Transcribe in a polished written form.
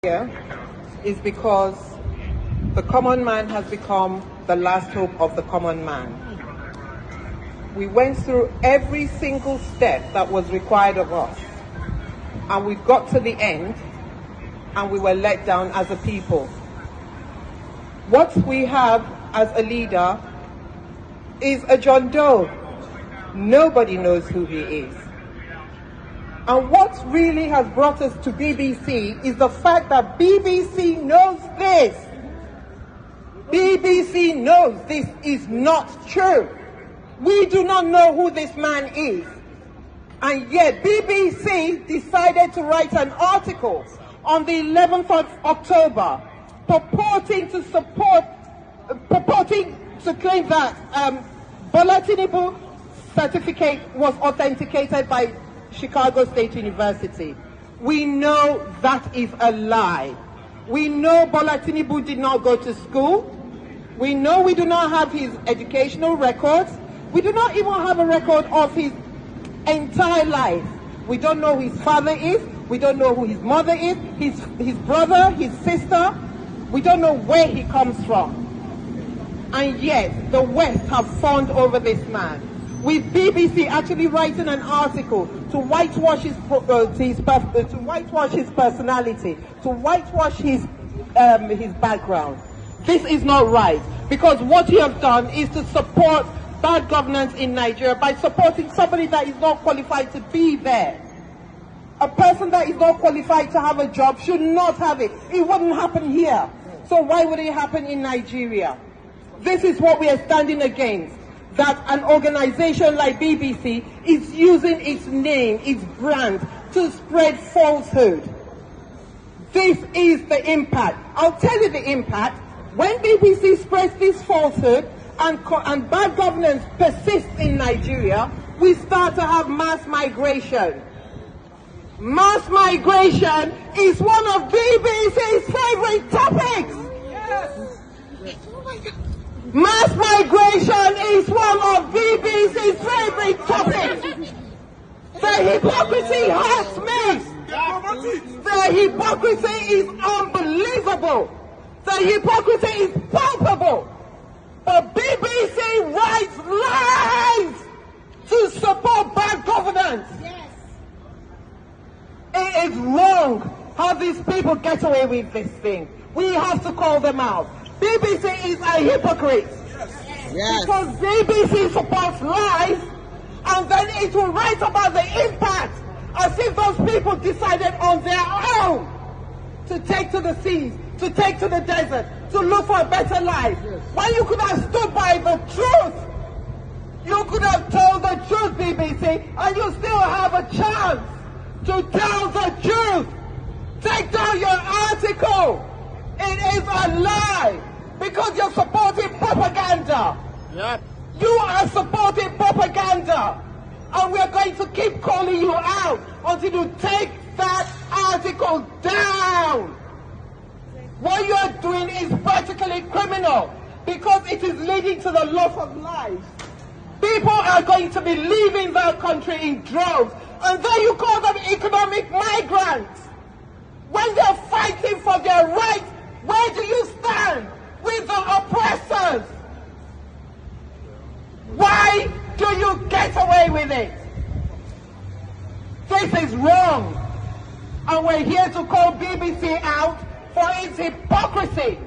Here is because the common man has become the last hope of the common man. We went through every single step that was required of us, and we got to the end and we were let down as a people. What we have as a leader is a John Doe. Nobody knows who he is. And what really has brought us to BBC is the fact that BBC knows this. BBC knows this is not true. We do not know who this man is. And yet BBC decided to write an article on the 11th of October purporting to claim that Bola Tinubu's certificate was authenticated by Chicago State University. We know that is a lie. We know Bola Tinubu did not go to school. We know we do not have his educational records. We do not even have a record of his entire life. We don't know who his father is. We don't know who his mother is, his brother, his sister. We don't know where he comes from. And yet, the West have fawned over this man, with BBC actually writing an article to whitewash his personality, to whitewash his background. This is not right, because what you have done is to support bad governance in Nigeria by supporting somebody that is not qualified to be there. A person that is not qualified to have a job should not have it. It wouldn't happen here. So why would it happen in Nigeria? This is what we are standing against. That an organization like BBC is using its name, its brand, to spread falsehood. This is the impact. I'll tell you the impact. When BBC spreads this falsehood and bad governance persists in Nigeria, we start to have mass migration. Mass migration is one of BBC's favorite topics. Yes. Oh my God. Mass migration is one of BBC's favorite topics. The hypocrisy hurts me. The hypocrisy is unbelievable. The hypocrisy is palpable. But BBC writes lies to support bad governance. Yes. It is wrong how these people get away with this thing. We have to call them out. BBC is a hypocrite. Yes. Because BBC supports lies, and then it will write about the impact as if those people decided on their own to take to the seas, to take to the desert, to look for a better life. Yes. When you could have stood by the truth. You could have told the truth, BBC, and you still have a chance to tell the truth. Take down your article. It is a lie, because you're supporting propaganda. Yep. You are supporting propaganda. And we're going to keep calling you out until you take that article down. What you're doing is practically criminal, because it is leading to the loss of lives. People are going to be leaving their country in droves, and then you call them economic migrants. When they're fighting for their rights, where do you stand with the oppressors? Why do you get away with it? This is wrong. And we're here to call BBC out for its hypocrisy.